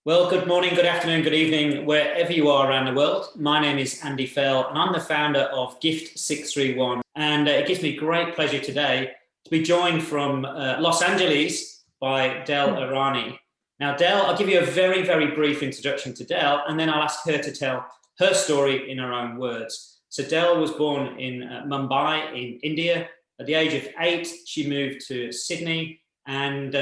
Well, good morning, good afternoon, good evening, wherever you are around the world. My name is Andy Fell, and I'm the founder of Gift 631. And it gives me great pleasure today to be joined from Los Angeles by Dell Irani. Now, Dell, I'll give you a very, very brief introduction to Dell, and then I'll ask her to tell her story in her own words. So Dell was born in Mumbai in India. At the age of 8, she moved to Sydney, and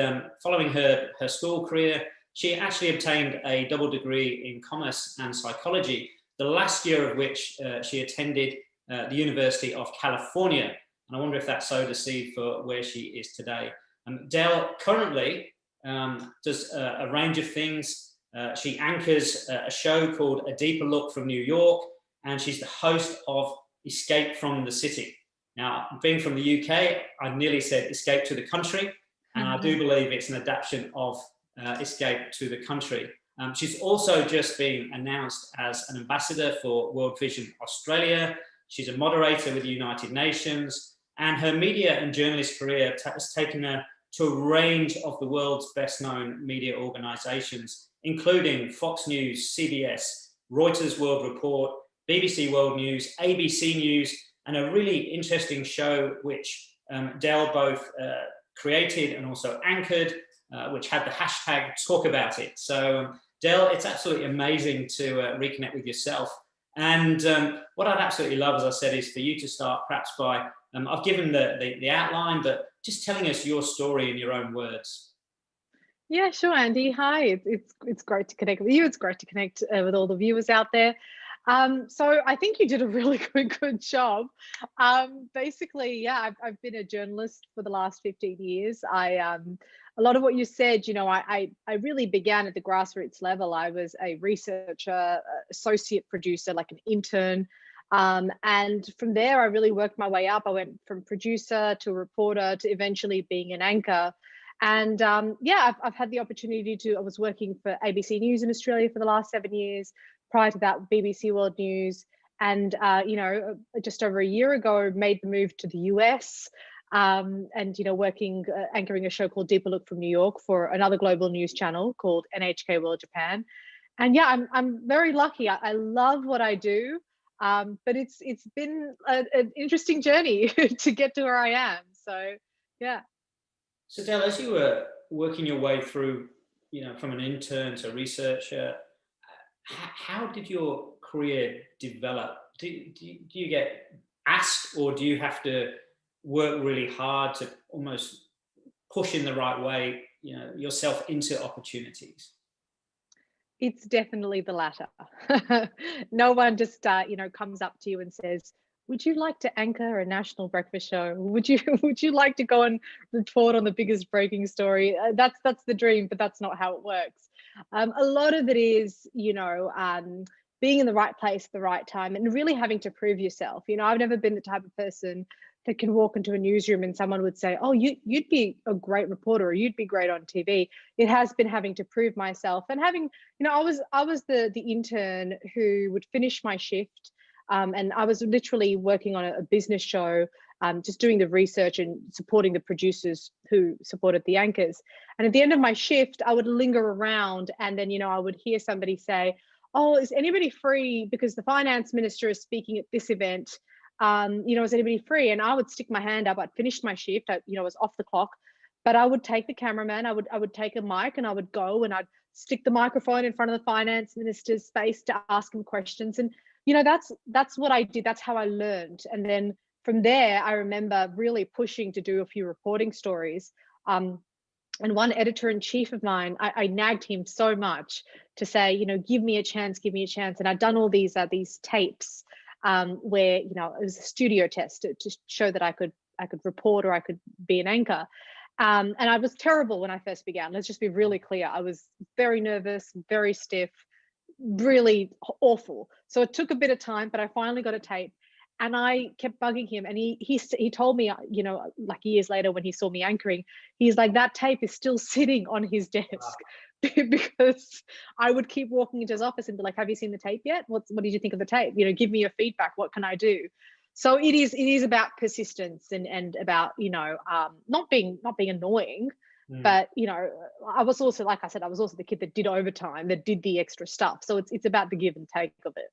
following her school career, she actually obtained a double degree in commerce and psychology, the last year of which she attended the University of California. And I wonder if that sowed a seed for where she is today. Dell currently does a range of things. She anchors a show called A Deeper Look from New York, and she's the host of Escape from the City. Now, being from the UK, I nearly said Escape to the Country, and I do believe it's an adaptation of Escape to the Country. She's also just been announced as an ambassador for World Vision Australia. She's a moderator with the United Nations, and her media and journalist career has taken her to a range of the world's best known media organizations, including Fox News, CBS, Reuters World Report, BBC World News, ABC News, and a really interesting show which Dell both created and also anchored, which had the hashtag Talk About It. So Dell, it's absolutely amazing to reconnect with yourself. And what I'd absolutely love, as I said, is for you to start perhaps by, I've given the outline, but just telling us your story in your own words. Yeah, sure, Andy. Hi, it's great to connect with you. It's great to connect with all the viewers out there. So I think you did a really good job. Basically, yeah, I've been a journalist for the last 15 years. A lot of what you said, I really began at the grassroots level. I was a researcher, associate producer, like an intern. And from there, I really worked my way up. I went from producer to reporter to eventually being an anchor. And yeah, I've had the opportunity I was working for ABC News in Australia for the last 7 years. Prior to that, BBC World News. And, just over a year ago, made the move to the US. And working anchoring a show called Deeper Look from New York for another global news channel called NHK World Japan. And yeah, I'm very lucky. I love what I do, but it's been an interesting journey to get to where I am. So yeah. So Dell, as you were working your way through, from an intern to researcher, how did your career develop? Do you get asked, or do you have to work really hard to almost push in the right way, yourself into opportunities? It's definitely the latter. No one just comes up to you and says, would you like to anchor a national breakfast show? Would you like to go and report on the biggest breaking story? That's the dream, but that's not how it works. A lot of it is, being in the right place at the right time and really having to prove yourself. I've never been the type of person that can walk into a newsroom and someone would say, oh, you'd be a great reporter, or you'd be great on TV. It has been having to prove myself and having, I was the intern who would finish my shift. And I was literally working on a business show, just doing the research and supporting the producers who supported the anchors. And at the end of my shift, I would linger around, and then, I would hear somebody say, oh, is anybody free? Because the finance minister is speaking at this event. Is anybody free? And I would stick my hand up. I'd finished my shift. I was off the clock, but I would take the cameraman. I would take a mic, and I would go and I'd stick the microphone in front of the finance minister's face to ask him questions. And that's what I did. That's how I learned. And then from there, I remember really pushing to do a few reporting stories. And one editor-in-chief of mine, I nagged him so much to say, give me a chance, give me a chance. And I'd done all these tapes where, it was a studio test to show that I could report, or I could be an anchor. And I was terrible when I first began. Let's just be really clear. I was very nervous, very stiff, really awful. So it took a bit of time, but I finally got a tape, and I kept bugging him. And he told me, like years later when he saw me anchoring, he's like, that tape is still sitting on his desk. Because I would keep walking into his office and be like, have you seen the tape yet? What did you think of the tape? Give me your feedback. What can I do? So it is about persistence and about, not being annoying, Mm. But I was also, like I said, I was also the kid that did overtime, that did the extra stuff. So it's about the give and take of it.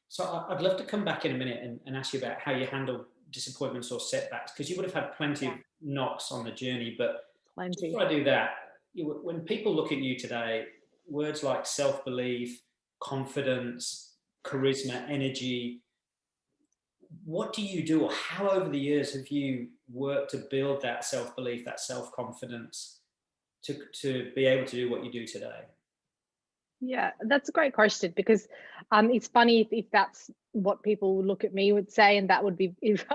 So I'd love to come back in a minute and ask you about how you handle disappointments or setbacks, because you would have had plenty of Yeah, knocks on the journey. But plenty. before I do that, when people look at you today, words like self-belief, confidence, charisma, energy, what do you do, or how over the years have you worked to build that self-belief, that self-confidence to be able to do what you do today? Yeah, that's a great question, because it's funny if that's what people look at me would say, and that would be if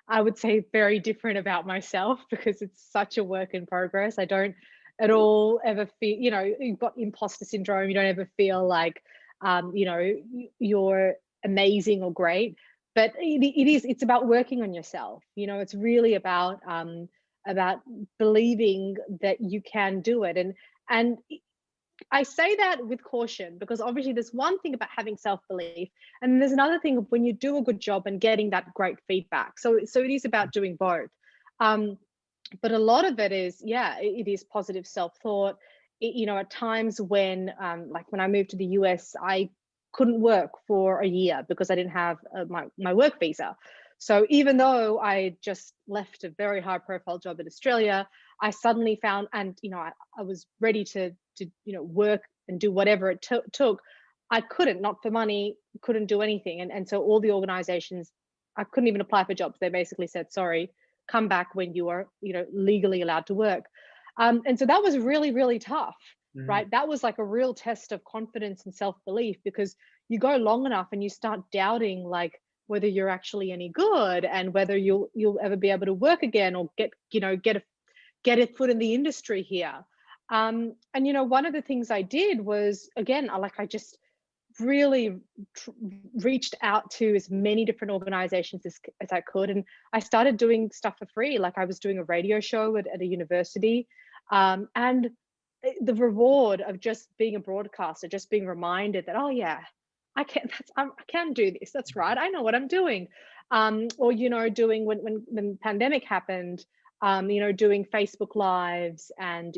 I would say very different about myself, because it's such a work in progress. I don't at all ever feel, you've got imposter syndrome. You don't ever feel like you're amazing or great, but it's about working on yourself. It's really about believing that you can do it, and I say that with caution, because obviously there's one thing about having self-belief, and there's another thing of when you do a good job and getting that great feedback. So it is about doing both. Um, but a lot of it is, yeah, it is positive self-thought. At times when, like when I moved to the US, I couldn't work for a year because I didn't have my work visa. So even though I just left a very high profile job in Australia, I suddenly found, and I was ready to work and do whatever it took. I couldn't, not for money, couldn't do anything, and so all the organizations, I couldn't even apply for jobs. They basically said, sorry, come back when you are legally allowed to work. And so that was really, really tough. Mm. Right, that was like a real test of confidence and self-belief, because you go long enough and you start doubting, like, whether you're actually any good, and whether you'll ever be able to work again, or get a foot in the industry here. And one of the things I did was, again, I just really reached out to as many different organizations as I could, and I started doing stuff for free. Like, I was doing a radio show at a university, and the reward of just being a broadcaster, just being reminded that, oh yeah, I can do this. That's right. I know what I'm doing. Or doing, when the pandemic happened, doing Facebook lives, and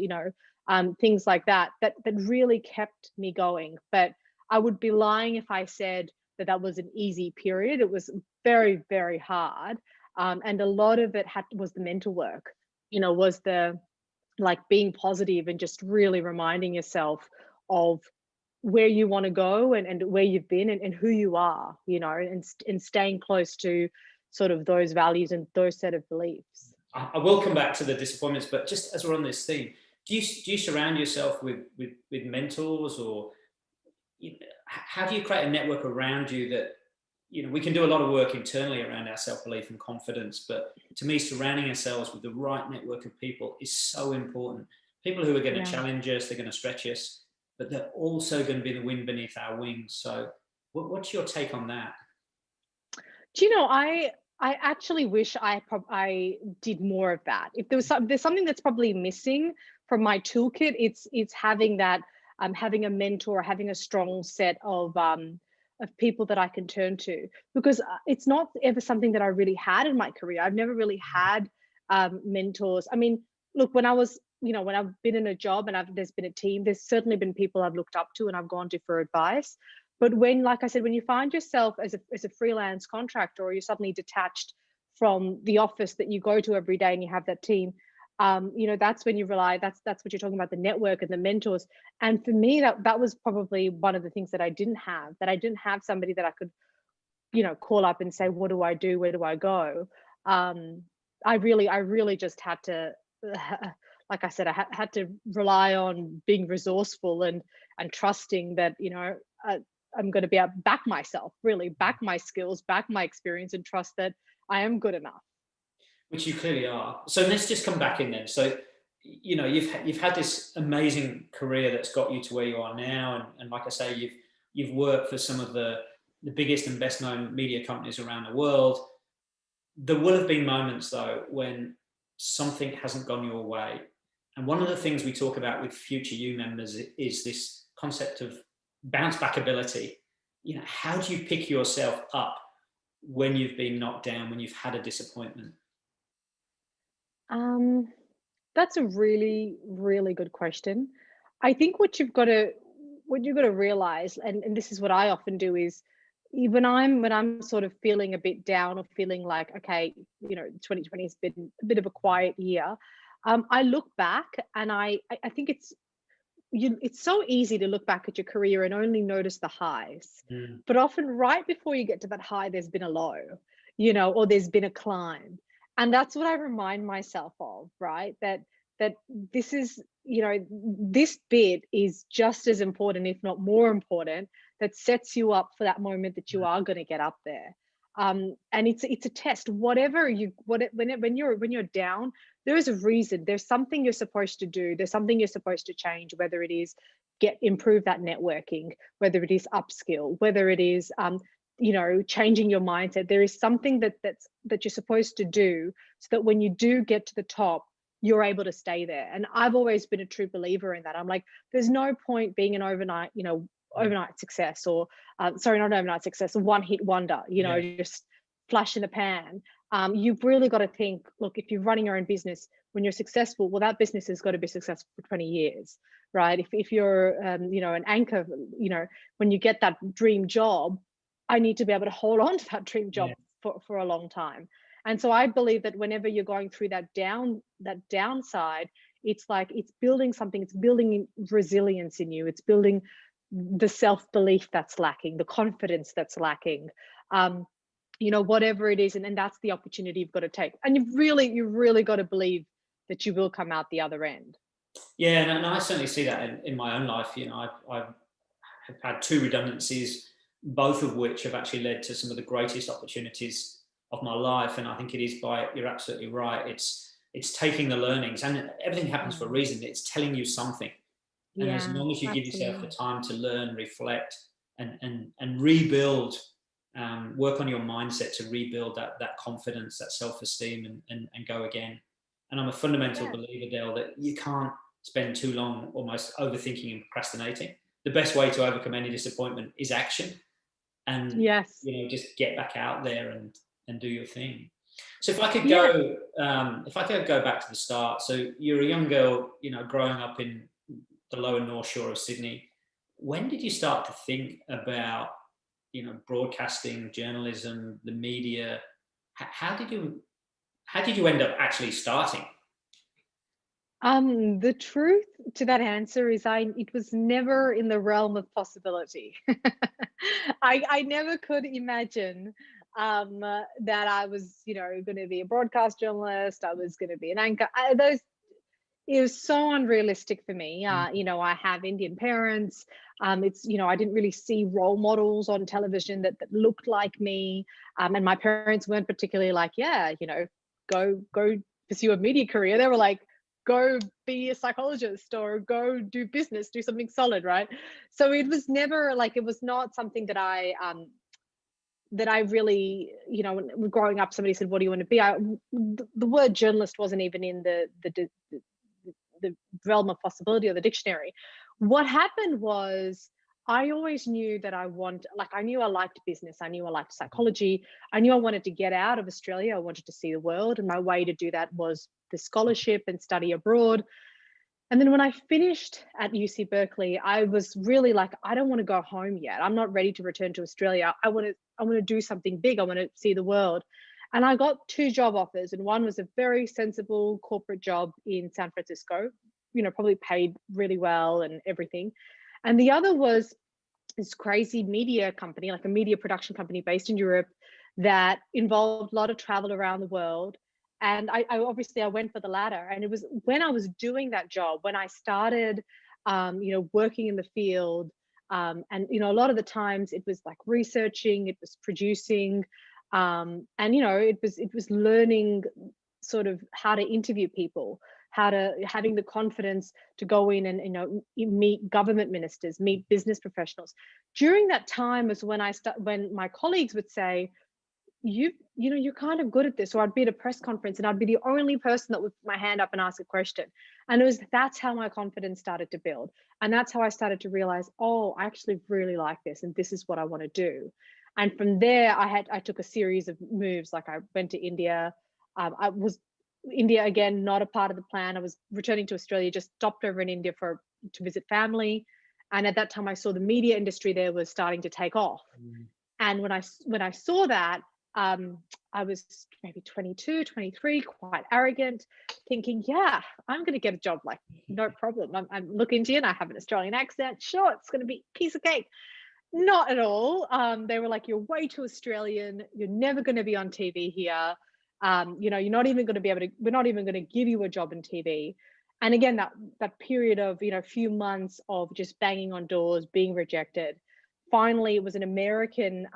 things like that really kept me going. But I would be lying if I said that was an easy period. It was very, very hard, and a lot of it was the mental work. Was the, like, being positive and just really reminding yourself of where you want to go, and where you've been, and who you are, and staying close to sort of those values and those set of beliefs. I will come back to the disappointments, but just as we're on this theme, do you surround yourself with mentors, or how do you create a network around you that, we can do a lot of work internally around our self-belief and confidence, but to me, surrounding ourselves with the right network of people is so important. People who are going to Yeah. challenge us, they're going to stretch us, but they're also going to be the wind beneath our wings. So what's your take on that? Do you know, I actually wish I did more of that. If there's something that's probably missing from my toolkit, it's having that, having a mentor, having a strong set of people that I can turn to, because it's not ever something that I really had in my career. I've never really had mentors. I mean, look, when I've been in a job and there's been a team, there's certainly been people I've looked up to and I've gone to for advice. But when, like I said, when you find yourself as a freelance contractor, or you're suddenly detached from the office that you go to every day, and you have that team, that's when you rely. That's what you're talking about, the network and the mentors. And for me, that was probably one of the things that I didn't have. That I didn't have somebody that I could, call up and say, what do I do? Where do I go? I really just had to, like I said, I had to rely on being resourceful and trusting that, I'm going to be able to back myself, really back my skills, back my experience, and trust that I am good enough. Which you clearly are. So let's just come back in then. So, you've had this amazing career that's got you to where you are now, and like I say, you've worked for some of the biggest and best known media companies around the world. There will have been moments though when something hasn't gone your way, and one of the things we talk about with future you members is this concept of bounce back ability. How do you pick yourself up when you've been knocked down, when you've had a disappointment? Um, That's a really, really good question. I think what you've got to realize, and this is what I often do, is when I'm sort of feeling a bit down or feeling like, okay, 2020 has been a bit of a quiet year. I look back and I think it's so easy to look back at your career and only notice the highs. Mm. But often right before you get to that high, there's been a low, or there's been a climb. And that's what I remind myself of, right? That this is, this bit is just as important, if not more important, that sets you up for that moment that you are going to get up there. And it's a test. When you're down, there is a reason. There's something you're supposed to do. There's something you're supposed to change, whether it is improve that networking, whether it is upskill, whether it is changing your mindset. There is something that you're supposed to do so that when you do get to the top, you're able to stay there. And I've always been a true believer in that. I'm like, there's no point being an overnight success, or sorry, not overnight success, a one hit wonder, Yeah. just flash in the pan. You've really got to think, look, if you're running your own business, when you're successful, well, that business has got to be successful for 20 years, right? If you're, an anchor, when you get that dream job, I need to be able to hold on to that dream job for a long time. And so I believe that whenever you're going through that downside, it's like it's building something, it's building resilience in you, it's building the self-belief that's lacking, the confidence that's lacking, whatever it is. And that's the opportunity you've got to take. And you've really got to believe that you will come out the other end. Yeah, and I certainly see that in my own life. I've had two redundancies, both of which have actually led to some of the greatest opportunities of my life. And I think you're absolutely right. It's taking the learnings, and everything happens for a reason. It's telling you something. And as long as you give yourself the time to learn, reflect, and rebuild, work on your mindset to rebuild that confidence, that self-esteem, and go again. And I'm a fundamental believer, Dell, that you can't spend too long almost overthinking and procrastinating. The best way to overcome any disappointment is action, and just get back out there and do your thing. So if I could go back to the start. So you're a young girl, growing up in the lower North Shore of Sydney. When did you start to think about, broadcasting, journalism, the media? How did you end up actually starting? The truth to that answer is it was never in the realm of possibility. I never could imagine that I was, going to be a broadcast journalist. I was going to be an anchor. It was so unrealistic for me. I have Indian parents. I didn't really see role models on television that looked like me. And my parents weren't particularly like, go pursue a media career. They were like, go be a psychologist or go do business, do something solid, right? So it was never like, it was not something that I really, when growing up, somebody said, what do you want to be? The word journalist wasn't even in the realm of possibility or the dictionary. What happened was I always knew that I knew I liked business. I knew I liked psychology. I knew I wanted to get out of Australia. I wanted to see the world. And my way to do that was the scholarship and study abroad. And then when I finished at UC Berkeley, I was really like, I don't want to go home yet. I'm not ready to return to Australia. I want to do something big. I want to see the world. And I got two job offers, and one was a very sensible corporate job in San Francisco, probably paid really well and everything. And the other was this crazy media company, like a media production company based in Europe, that involved a lot of travel around the world. And I obviously went for the latter. And it was when I was doing that job, when I started, working in the field, and a lot of the times it was like researching, it was producing, and it was learning sort of how to interview people, having the confidence to go in and meet government ministers, meet business professionals. During that time was when when my colleagues would say, you're kind of good at this, or I'd be at a press conference and I'd be the only person that would put my hand up and ask a question. And that's how my confidence started to build. And that's how I started to realize, oh, I actually really like this, and this is what I want to do. And from there, I took a series of moves. Like I went to India. I was India, again, not a part of the plan. I was returning to Australia, just stopped over in India to visit family. And at that time, I saw the media industry there was starting to take off. And when I saw that, I was maybe 22, 23, quite arrogant, thinking, yeah, I'm going to get a job, like, no problem. I'm look Indian, I have an Australian accent. Sure, it's going to be a piece of cake. Not at all. They were like, you're way too Australian. You're never going to be on TV here. You're not even going to be able to, we're not even going to give you a job in TV. And again, that period of, few months of just banging on doors, being rejected. Finally, it was an American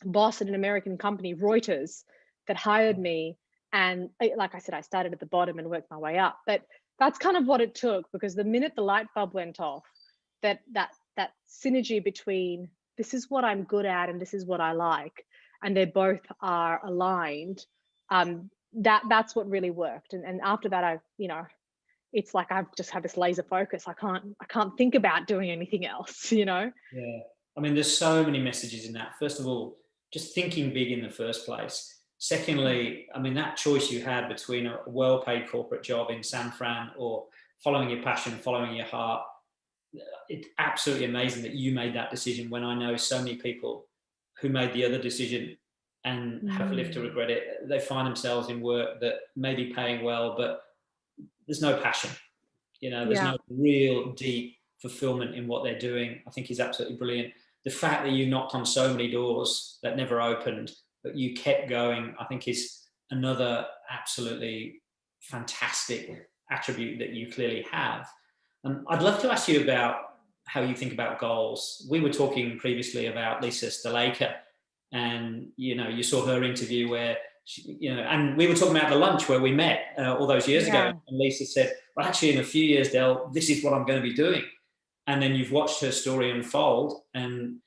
boss at an American company, Reuters, that hired me. And like I said, I started at the bottom and worked my way up. But that's kind of what it took, because the minute the light bulb went off, that synergy between this is what I'm good at and this is what I like, and they both are aligned, that's what really worked. And after that, it's like I've just had this laser focus. I can't think about doing anything else. Yeah. I mean, there's so many messages in that. First of all, just thinking big in the first place. Secondly, I mean, that choice you had between a well-paid corporate job in San Fran or following your passion, following your heart, it's absolutely amazing that you made that decision, when I know so many people who made the other decision and have lived to regret it. They find themselves in work that may be paying well, but there's no passion. There's no real deep fulfillment in what they're doing. I think is absolutely brilliant. The fact that you knocked on so many doors that never opened, but you kept going, I think is another absolutely fantastic attribute that you clearly have. I'd love to ask you about how you think about goals. We were talking previously about Lisa Sthalekar, and you saw her interview where and we were talking about the lunch where we met all those years ago. And Lisa said, well, actually, in a few years, Dell, this is what I'm going to be doing. And then you've watched her story unfold, and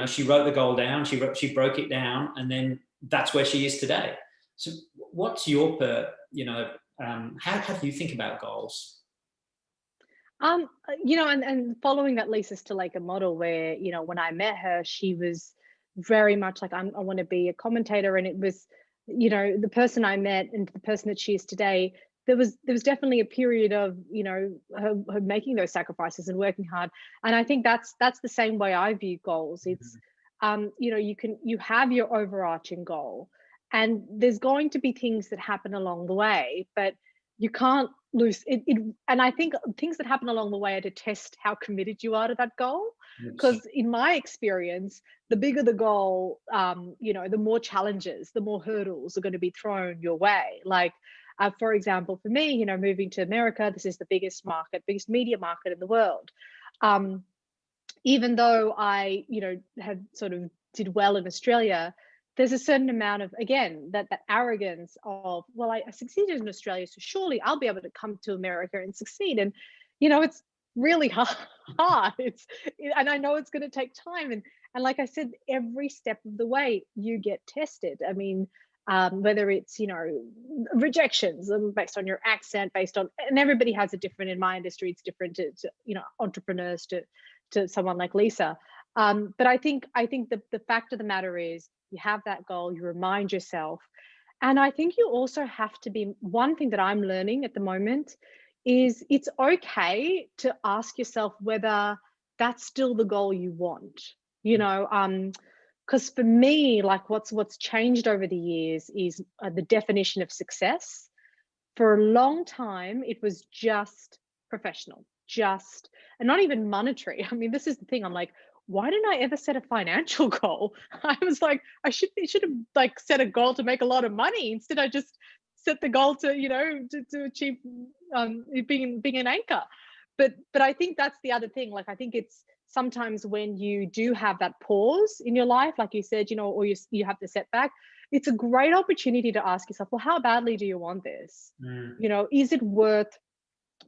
she wrote the goal down, she broke it down, and then that's where she is today. So what's your how do you think about goals? And following that Lisa Sthalekar model, where when I met her, she was very much like, I want to be a commentator. And it was the person I met and the person that she is today, there was definitely a period of her making those sacrifices and working hard. And I think that's the same way I view goals. It's you have your overarching goal, and there's going to be things that happen along the way, but you can't lose it. And I think things that happen along the way are to test how committed you are to that goal. Because in my experience, the bigger the goal, the more challenges, the more hurdles are going to be thrown your way. Like, for example, for me, moving to America, this is the biggest media market in the world. Even though I, had sort of did well in Australia, there's a certain amount of, again, that arrogance of, well, I succeeded in Australia, so surely I'll be able to come to America and succeed. And, it's really hard. And I know it's going to take time. And like I said, every step of the way you get tested. I mean, whether it's, rejections based on your accent, and everybody has a different, in my industry, it's different to entrepreneurs to someone like Lisa. But I think the fact of the matter is, you have that goal, you remind yourself. And I think you also have to be, one thing that I'm learning at the moment is it's okay to ask yourself whether that's still the goal you want, because for me, like what's changed over the years is the definition of success. For a long time, it was just professional, and not even monetary. I mean, this is the thing. I'm like, why didn't I ever set a financial goal? I was like, I should have like set a goal to make a lot of money. Instead, I just set the goal to to achieve being an anchor. But I think that's the other thing. Like, I think it's sometimes when you do have that pause in your life, like you said, or you have the setback, it's a great opportunity to ask yourself, well, how badly do you want this? Is it worth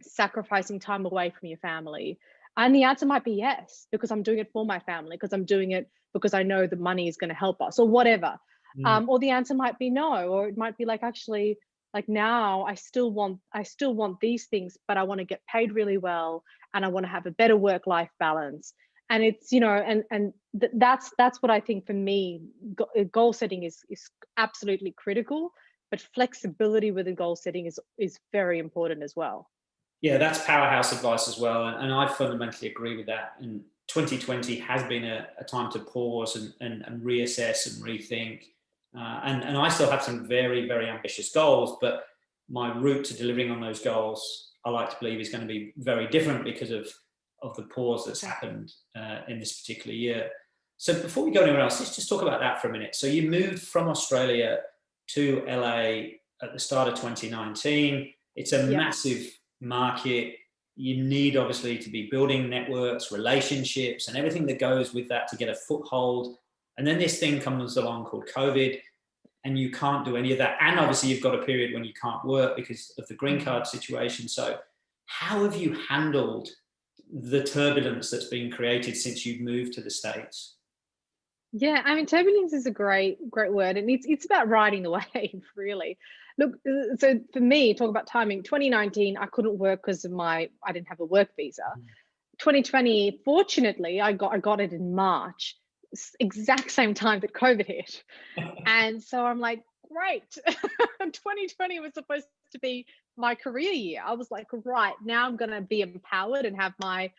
sacrificing time away from your family? And the answer might be yes, because I'm doing it for my family, because I'm doing it because I know the money is going to help us, or whatever. Or the answer might be no, or it might be like, actually, like, now I still want these things, but I want to get paid really well, and I want to have a better work-life balance. And it's, that's what I think for me, goal setting is absolutely critical. but flexibility with the goal setting is very important as well. Yeah, that's powerhouse advice as well. And I fundamentally agree with that. And 2020 has been a time to pause and reassess and rethink. And I still have some very, very ambitious goals, but my route to delivering on those goals, I like to believe, is going to be very different because of the pause that's happened in this particular year. So before we go anywhere else, let's just talk about that for a minute. So you moved from Australia to LA at the start of 2019. It's a massive market. You need obviously to be building networks, relationships, and everything that goes with that to get a foothold. And then this thing comes along called COVID, and you can't do any of that. And obviously you've got a period when you can't work because of the green card situation. So how have you handled the turbulence that's been created since you've moved to the States? Yeah, I mean, turbulence is a great word, and it's about riding the wave, really. Look, so for me, talk about timing. 2019, I couldn't work because I didn't have a work visa. 2020, fortunately, I got it in March, exact same time that COVID hit, and so I'm like, great. 2020 was supposed to be my career year. I was like, right, now I'm going to be empowered and have my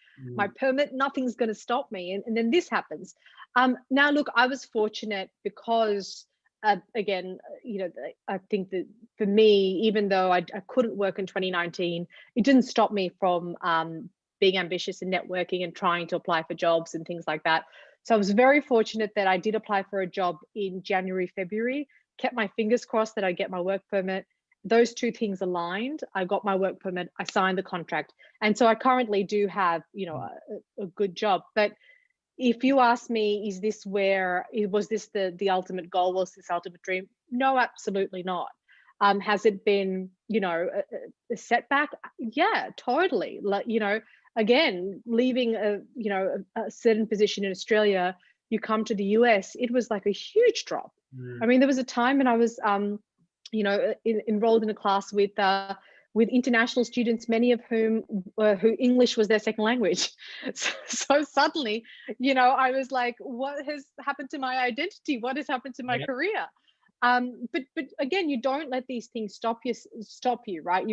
permit. Nothing's going to stop me. And then this happens. Now, look, I was fortunate because, again, I think that for me, even though I couldn't work in 2019, it didn't stop me from being ambitious and networking and trying to apply for jobs and things like that. So I was very fortunate that I did apply for a job in January, February, kept my fingers crossed that I'd get my work permit. Those two things aligned. I got my work permit, I signed the contract. And so I currently do have, a good job. But if you ask me, was this the ultimate goal? Was this ultimate dream? No, absolutely not. Has it been, a setback? Yeah, totally. Like, again, leaving a certain position in Australia, you come to the US, it was like a huge drop. I mean, there was a time when I was, enrolled in a class with international students, many of whom who English was their second language. So suddenly, I was like, what has happened to my identity? What has happened to my career? But again, you don't let these things stop you, right?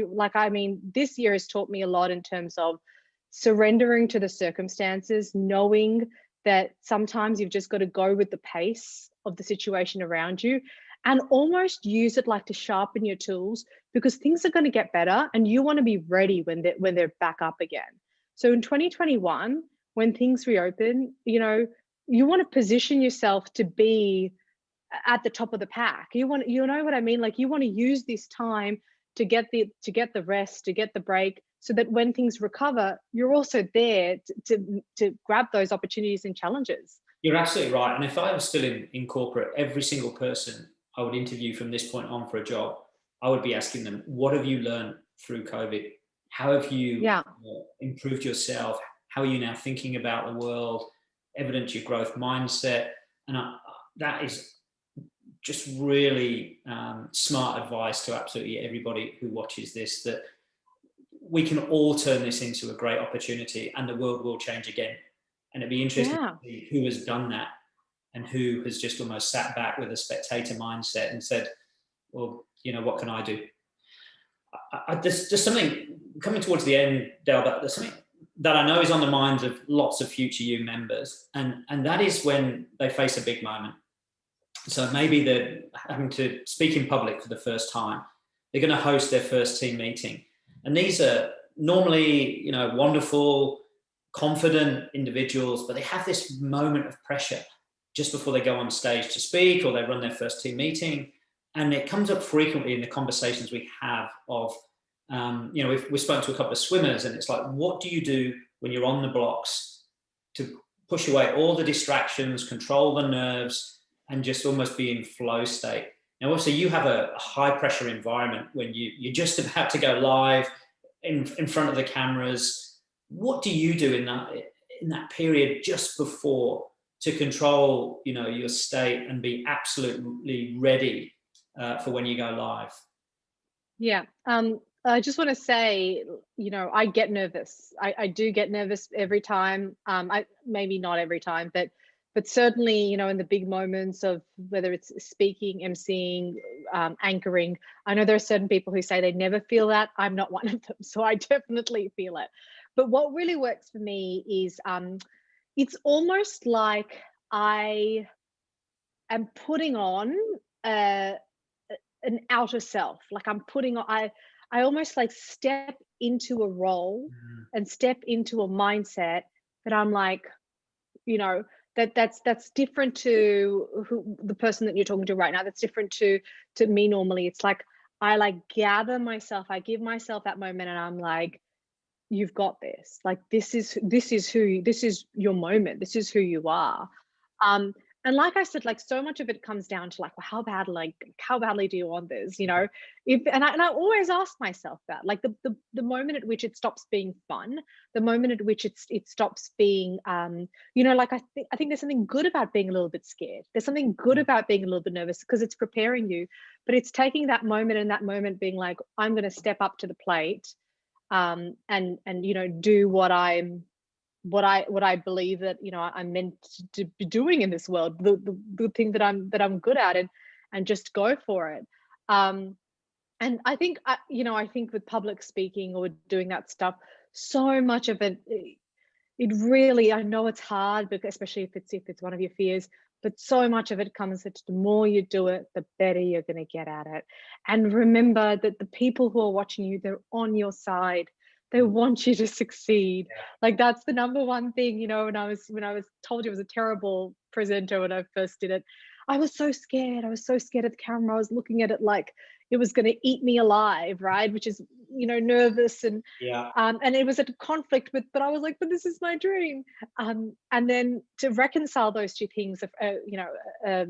This year has taught me a lot in terms of surrendering to the circumstances, knowing that sometimes you've just got to go with the pace of the situation around you, and almost use it like to sharpen your tools, because things are going to get better and you want to be ready when they're back up again. So in 2021, when things reopen, you want to position yourself to be at the top of the pack. You know what I mean? Like, you want to use this time to get the rest, to get the break, so that when things recover, you're also there to grab those opportunities and challenges. You're absolutely right. And if I was still in corporate, every single person I would interview from this point on for a job, I would be asking them, what have you learned through COVID? How have you improved yourself? How are you now thinking about the world? Evidence your growth mindset. And that is just really smart advice to absolutely everybody who watches this, that we can all turn this into a great opportunity and the world will change again. And it'd be interesting to see who has done that and who has just almost sat back with a spectator mindset and said, well, what can I do? There's something coming towards the end, Dell, but there's something that I know is on the minds of lots of future you members, and that is when they face a big moment. So maybe they're having to speak in public for the first time. They're going to host their first team meeting. And these are normally, wonderful, confident individuals, but they have this moment of pressure just before they go on stage to speak, or they run their first team meeting. And it comes up frequently in the conversations we have of, we've spoken to a couple of swimmers, and it's like, what do you do when you're on the blocks to push away all the distractions, control the nerves, and just almost be in flow state? Now, obviously, you have a high pressure environment when you're just about to go live in front of the cameras. What do you do in that period just before to control, your state and be absolutely ready for when you go live? Yeah. I just want to say, I get nervous. I do get nervous every time. Maybe not every time, but but certainly, you know, in the big moments of whether it's speaking, emceeing, anchoring, I know there are certain people who say they never feel that. I'm not one of them, so I definitely feel it. But what really works for me is it's almost like I am putting on uh, an outer self. Like I'm putting on, I almost like step into a role and step into a mindset that I'm like, you know, that's different to the person that you're talking to right now. That's different to me normally. It's like I like gather myself, I give myself that moment, and I'm like, you've got this. Like this is this is your moment. This is who you are. Um, and like I said, like so much of it comes down to like, well, how badly do you want this? You know, if and I always ask myself that, like the moment at which it stops being fun, the moment at which it stops being, you know, like I think there's something good about being a little bit scared. There's something good about being a little bit nervous because it's preparing you, but it's taking that moment and that moment being like, I'm going to step up to the plate, and you know, do what I believe that, you know, I'm meant to be doing in this world, the thing that I'm good at, and just go for it. And I think you know, I think with public speaking or doing that stuff, so much of it, it really, I know it's hard, because especially if it's one of your fears, but so much of it comes that the more you do it, the better you're going to get at it. And remember that the people who are watching you, they're on your side. They want you to succeed. Like that's the number one thing. You know, when I was told I was a terrible presenter when I first did it, I was so scared. I was so scared of the camera. I was looking at it like it was going to eat me alive, right? Which is, you know, nervous, and and it was a conflict with, but I was like, but this is my dream. And then to reconcile those two things, you know, a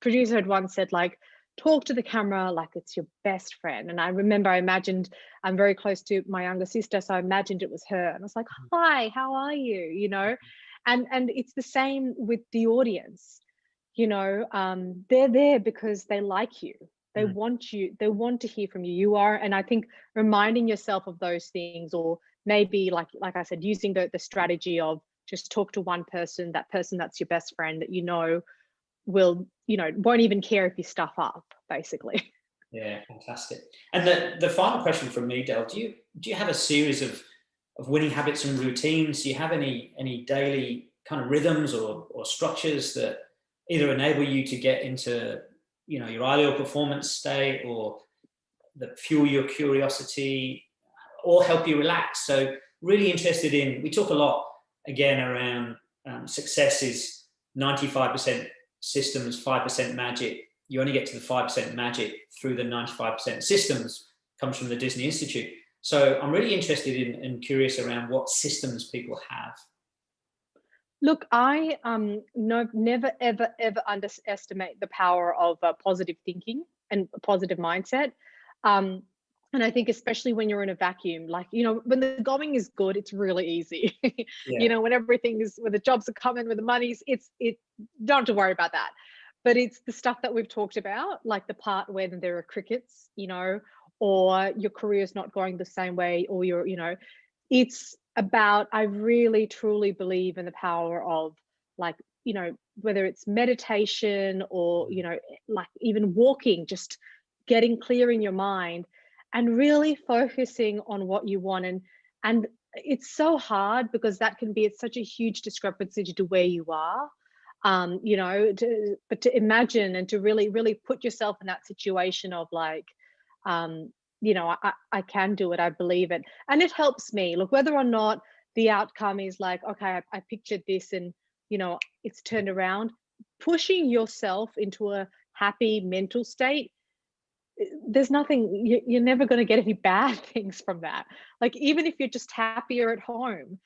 producer had once said, like, talk to the camera like it's your best friend. And I remember I imagined, I'm very close to my younger sister, so I imagined it was her, and I was like, hi, how are you? You know, and it's the same with the audience. You know, they're there because they like you. They want you, they want to hear from you. You are, and I think reminding yourself of those things, or maybe like I said, using the strategy of just talk to one person, that person that's your best friend, that you know will, you know, won't even care if you stuff up, basically. Yeah, fantastic. And the final question from me, Dell, do you have a series of winning habits and routines? Do you have any daily kind of rhythms or structures that either enable you to get into, you know, your ideal performance state, or that fuel your curiosity, or help you relax? So really interested in, we talk a lot again around success is 95% systems, 5% magic. You only get to the 5% magic through the 95% systems, comes from the Disney Institute. So I'm really interested in and curious around what systems people have. Look, I no, never ever underestimate the power of positive thinking and a positive mindset. Um, and I think especially when you're in a vacuum, like, you know, when the going is good, it's really easy. You know, when everything is, when the jobs are coming, when the money's, it don't have to worry about that. But it's the stuff that we've talked about, like the part where there are crickets, you know, or your career is not going the same way, or you're, you know, it's about, I really truly believe in the power of, like, you know, whether it's meditation or, you know, like even walking, just getting clear in your mind and really focusing on what you want. And it's so hard because that can be, it's such a huge discrepancy to where you are. You know, but to imagine and to really put yourself in that situation of like, you know, I can do it, I believe it. And it helps me. Look, whether or not the outcome is like, okay, I pictured this and, you know, it's turned around, pushing yourself into a happy mental state, there's nothing, you're never going to get any bad things from that. Like, even if you're just happier at home,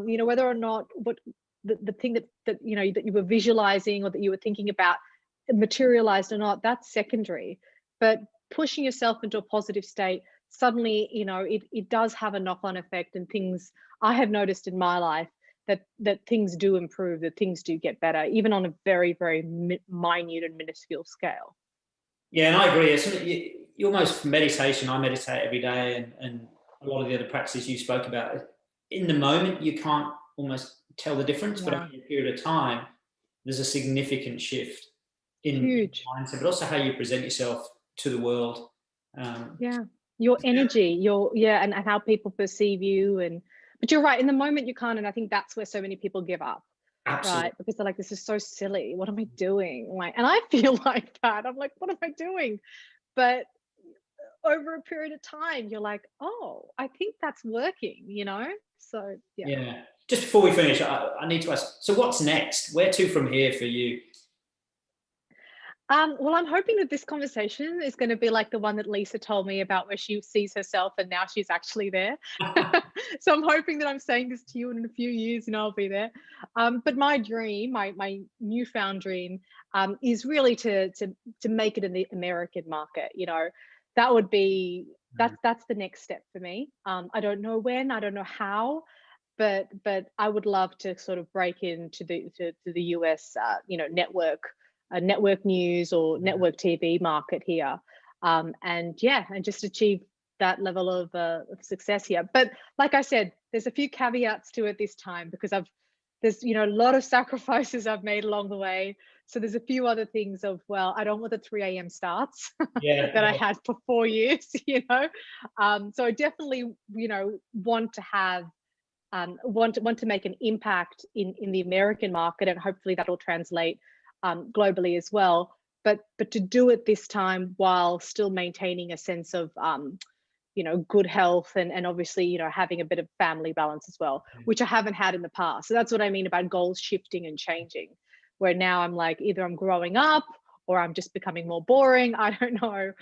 you know, whether or not what the thing that, you know, that you were visualizing or that you were thinking about materialized or not, that's secondary. But pushing yourself into a positive state, suddenly, you know, it does have a knock-on effect, and things, I have noticed in my life that things do improve, that things do get better, even on a very minute and minuscule scale. Yeah, and I agree. It's you almost meditation. I meditate every day, and a lot of the other practices you spoke about. In the moment, you can't almost tell the difference, but Yeah. over a period of time, there's a significant shift in Huge. mindset, but also how you present yourself to the world. Yeah. Your energy, and how people perceive you. But you're right, in the moment you can't, and I think that's where so many people give up. Absolutely. Right? Because they're like, this is so silly. What am I doing? Like, and I feel like that. I'm like, what am I doing? But over a period of time, you're like, oh, I think that's working, So yeah. Yeah. Just before we finish, I need to ask, so what's next? Where to from here for you? Well, I'm hoping that this conversation is going to be like the one that Lisa told me about, where she sees herself and now she's actually there. So I'm hoping that I'm saying this to you in a few years and I'll be there. But my dream, my newfound dream, is really to make it in the American market. That would be that's the next step for me. I don't know when, I don't know how, but I would love to sort of break into the US, network news or network TV market here, and just achieve that level of success here. But like I said, there's a few caveats to it this time, because there's a lot of sacrifices I've made along the way. So there's a few other things of, well, I don't want the 3 a.m. starts that I had for 4 years, So I definitely, want to have want to make an impact in the American market, and hopefully that'll translate globally as well. But to do it this time while still maintaining a sense of good health, and obviously having a bit of family balance as well, which I haven't had in the past. So that's what I mean about goals shifting and changing, where now I'm like, either I'm growing up or I'm just becoming more boring. I don't know,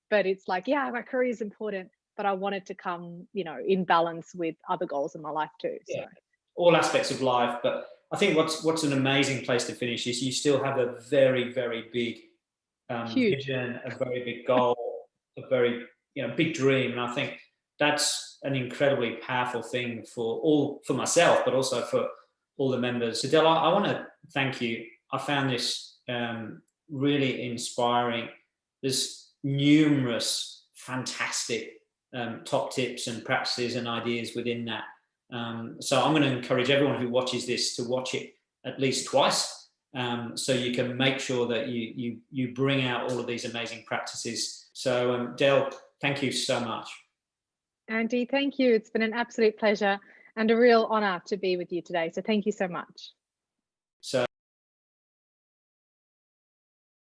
but it's like, yeah, my career is important, but I want it to come, in balance with other goals in my life too. So. Yeah. All aspects of life, but I think what's an amazing place to finish is you still have a very, very big Huge. vision, a very big goal, a very big dream, and I think that's an incredibly powerful thing for myself, but also for all the members. So Dell, I want to thank you. I found this really inspiring. There's numerous fantastic top tips and practices and ideas within that. So I'm going to encourage everyone who watches this to watch it at least twice, so you can make sure that you bring out all of these amazing practices. So Dell, thank you so much. Andy, thank you. It's been an absolute pleasure and a real honor to be with you today. So thank you so much. So